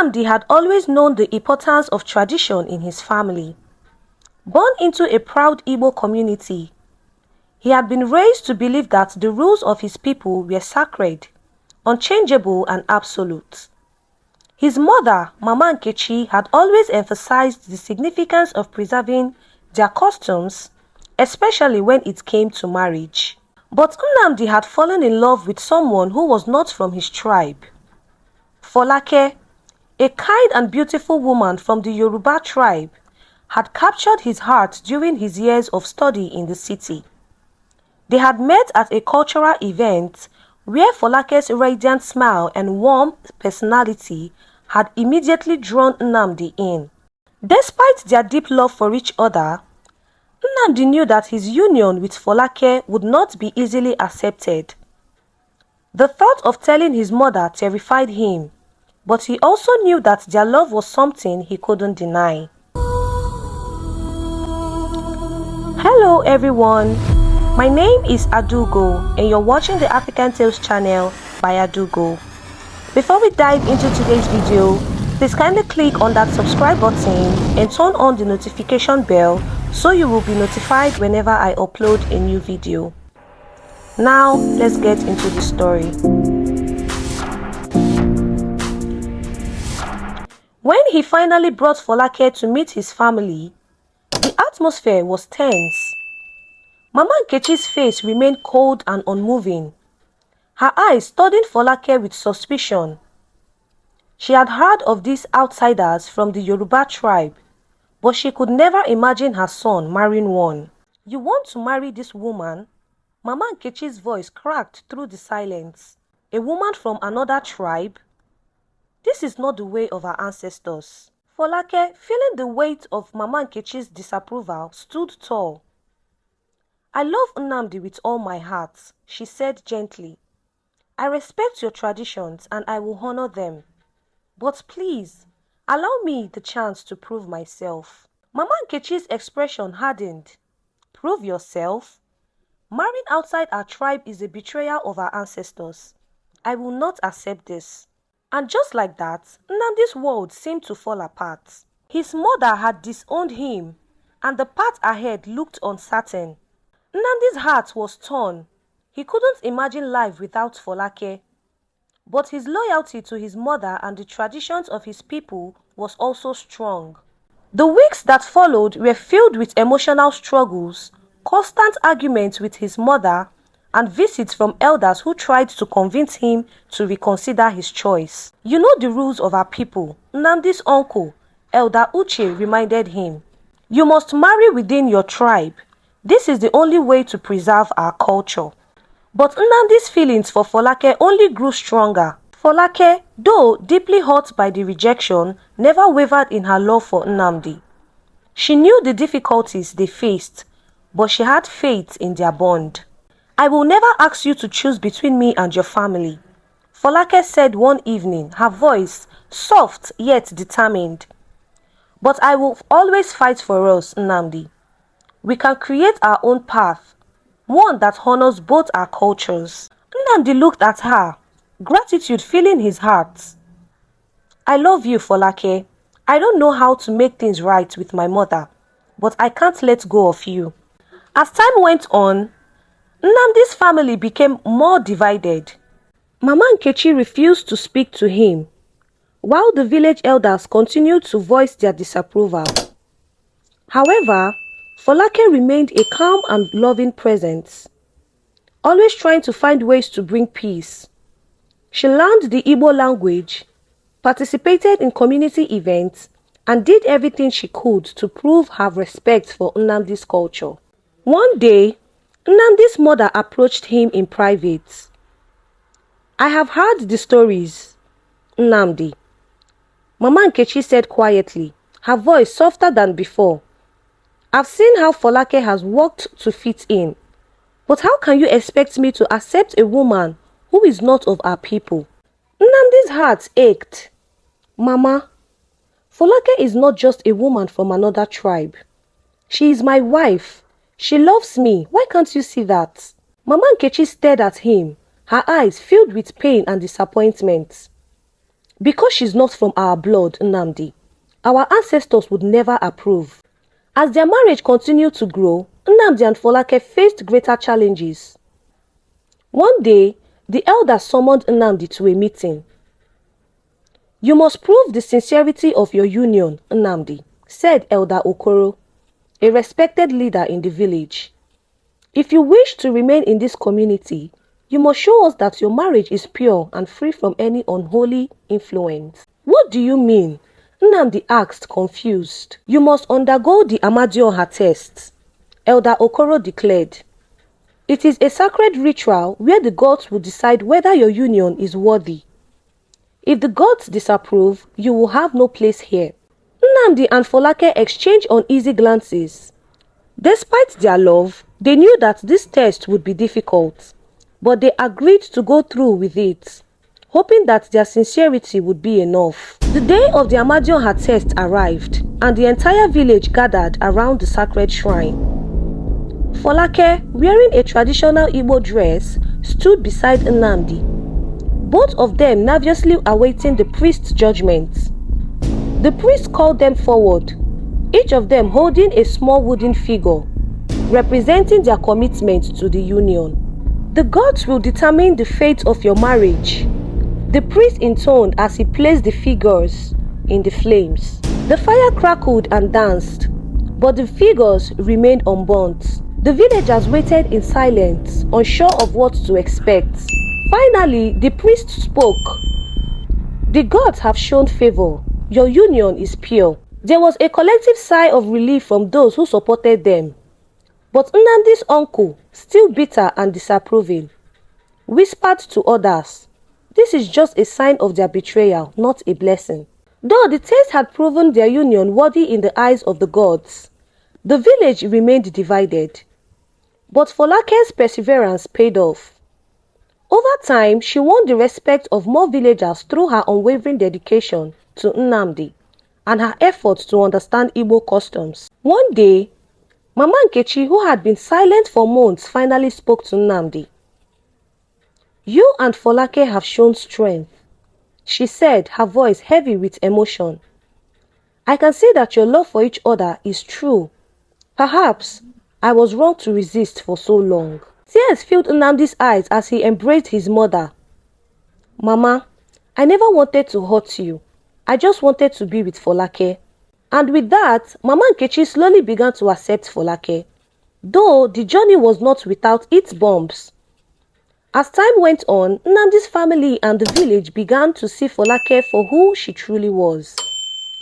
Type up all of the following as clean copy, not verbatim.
Nnamdi had always known the importance of tradition in his family. Born into a proud Igbo community, he had been raised to believe that the rules of his people were sacred, unchangeable and absolute. His mother, Mama Nkechi, had always emphasized the significance of preserving their customs, especially when it came to marriage. But Nnamdi had fallen in love with someone who was not from his tribe. Folake, a kind and beautiful woman from the Yoruba tribe, had captured his heart during his years of study in the city. They had met at a cultural event where Folake's radiant smile and warm personality had immediately drawn Nnamdi in. Despite their deep love for each other, Nnamdi knew that his union with Folake would not be easily accepted. The thought of telling his mother terrified him, but he also knew that their love was something he couldn't deny. Hello everyone, my name is Adugo and you're watching the African Tales channel by Adugo. Before we dive into today's video, please kindly click on that subscribe button and turn on the notification bell so you will be notified whenever I upload a new video. Now, let's get into the story. When he finally brought Folake to meet his family, the atmosphere was tense. Mama Nkechi's face remained cold and unmoving, her eyes studying Folake with suspicion. She had heard of these outsiders from the Yoruba tribe, but she could never imagine her son marrying one. "You want to marry this woman?" Mama Nkechi's voice cracked through the silence. "A woman from another tribe? This is not the way of our ancestors." Folake, feeling the weight of Mama Nkechi's disapproval, stood tall. "I love Nnamdi with all my heart," she said gently. "I respect your traditions and I will honor them. But please, allow me the chance to prove myself." Mama Nkechi's expression hardened. "Prove yourself? Marrying outside our tribe is a betrayal of our ancestors. I will not accept this." And just like that, Nnamdi's world seemed to fall apart. His mother had disowned him, and the path ahead looked uncertain. Nnamdi's heart was torn. He couldn't imagine life without Folake. But his loyalty to his mother and the traditions of his people was also strong. The weeks that followed were filled with emotional struggles, constant arguments with his mother, and visits from elders who tried to convince him to reconsider his choice. "You know the rules of our people," Nnamdi's uncle, Elder Uche, reminded him. "You must marry within your tribe. This is the only way to preserve our culture." But Nnamdi's feelings for Folake only grew stronger. Folake, though deeply hurt by the rejection, never wavered in her love for Nnamdi. She knew the difficulties they faced, but she had faith in their bond. "I will never ask you to choose between me and your family," Folake said one evening, her voice soft yet determined. "But I will always fight for us, Nnamdi. We can create our own path, one that honors both our cultures." Nnamdi looked at her, gratitude filling his heart. "I love you, Folake. I don't know how to make things right with my mother, but I can't let go of you." As time went on, Nnamdi's family became more divided. Mama Nkechi refused to speak to him, while the village elders continued to voice their disapproval. However, Folake remained a calm and loving presence, always trying to find ways to bring peace. She learned the Igbo language, participated in community events, and did everything she could to prove her respect for Nnamdi's culture. One day, Nnamdi's mother approached him in private. "I have heard the stories, Nnamdi," Mama Nkechi said quietly, her voice softer than before. "I've seen how Folake has worked to fit in, but how can you expect me to accept a woman who is not of our people?" Nnamdi's heart ached. "Mama, Folake is not just a woman from another tribe. She is my wife. She loves me. Why can't you see that?" Mama Nkechi stared at him, her eyes filled with pain and disappointment. Because she's not from our blood, Nnamdi, our ancestors would never approve. As their marriage continued to grow, Nnamdi and Folake faced greater challenges. One day, the elder summoned Nnamdi to a meeting. "You must prove the sincerity of your union, Nnamdi," said Elder Okoro, a respected leader in the village. "If you wish to remain in this community, you must show us that your marriage is pure and free from any unholy influence." "What do you mean?" Nnamdi asked, confused. "You must undergo the Amadioha test," Elder Okoro declared. "It is a sacred ritual where the gods will decide whether your union is worthy. If the gods disapprove, you will have no place here." Nnamdi and Folake exchanged uneasy glances. Despite their love, they knew that this test would be difficult, but they agreed to go through with it, hoping that their sincerity would be enough. The day of the Amadioha test arrived, and the entire village gathered around the sacred shrine. Folake, wearing a traditional Igbo dress, stood beside Nnamdi, both of them nervously awaiting the priest's judgment. The priest called them forward, each of them holding a small wooden figure, representing their commitment to the union. "The gods will determine the fate of your marriage," the priest intoned as he placed the figures in the flames. The fire crackled and danced, but the figures remained unburnt. The villagers waited in silence, unsure of what to expect. Finally, the priest spoke. "The gods have shown favor. Your union is pure." There was a collective sigh of relief from those who supported them. But Nnamdi's uncle, still bitter and disapproving, whispered to others, "This is just a sign of their betrayal, not a blessing." Though the test had proven their union worthy in the eyes of the gods, the village remained divided. But Folake's perseverance paid off. Over time, she won the respect of more villagers through her unwavering dedication to Nnamdi and her efforts to understand Igbo customs. One day, Mama Nkechi, who had been silent for months, finally spoke to Nnamdi. "You and Folake have shown strength," she said, her voice heavy with emotion. "I can see that your love for each other is true. Perhaps I was wrong to resist for so long." Tears filled Nnamdi's eyes as he embraced his mother. "Mama, I never wanted to hurt you. I just wanted to be with Folake." And with that, Mama Nkechi slowly began to accept Folake, though the journey was not without its bumps. As time went on, Nnamdi's family and the village began to see Folake for who she truly was,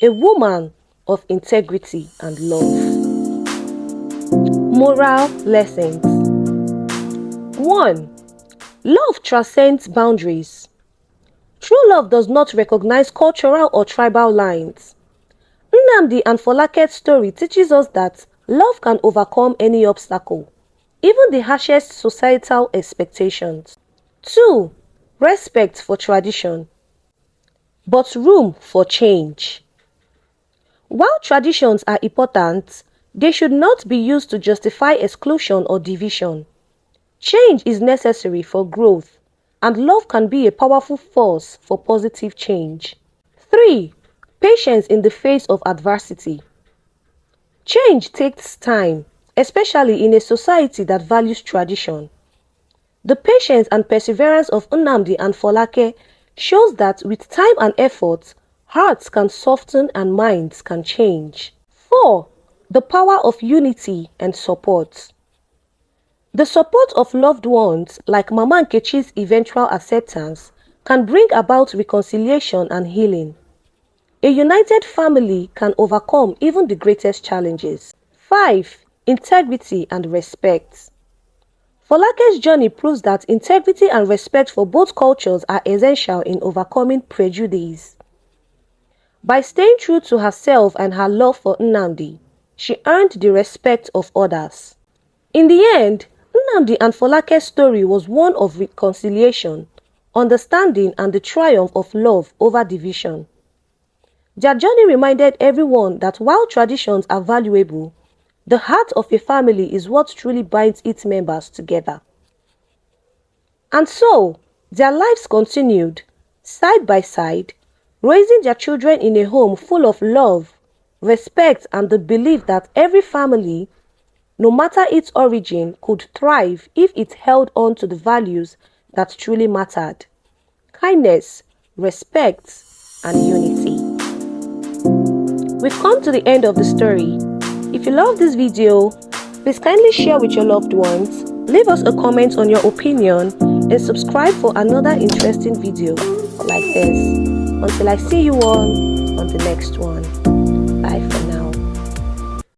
a woman of integrity and love. Moral lessons. 1. Love transcends boundaries. True love does not recognize cultural or tribal lines. Nnamdi and Folake's story teaches us that love can overcome any obstacle, even the harshest societal expectations. 2. Respect for tradition, but room for change. While traditions are important, they should not be used to justify exclusion or division. Change is necessary for growth, and love can be a powerful force for positive change. 3. Patience in the face of adversity. Change takes time, especially in a society that values tradition. The patience and perseverance of Nnamdi and Folake shows that with time and effort, hearts can soften and minds can change. 4. The power of unity and support. The support of loved ones, like Mama Nkechi's eventual acceptance, can bring about reconciliation and healing. A united family can overcome even the greatest challenges. 5. Integrity and respect. Folake's journey proves that integrity and respect for both cultures are essential in overcoming prejudice. By staying true to herself and her love for Nnamdi, she earned the respect of others. In the end, Nnamdi and Folake's story was one of reconciliation, understanding, and the triumph of love over division. Their journey reminded everyone that while traditions are valuable, the heart of a family is what truly binds its members together. And so, their lives continued, side by side, raising their children in a home full of love, respect, and the belief that every family, no matter its origin, could thrive if it held on to the values that truly mattered: kindness, respect, and unity. We've come to the end of the story. If you love this video, please kindly share with your loved ones, leave us a comment on your opinion, and subscribe for another interesting video like this. Until I see you all on the next one.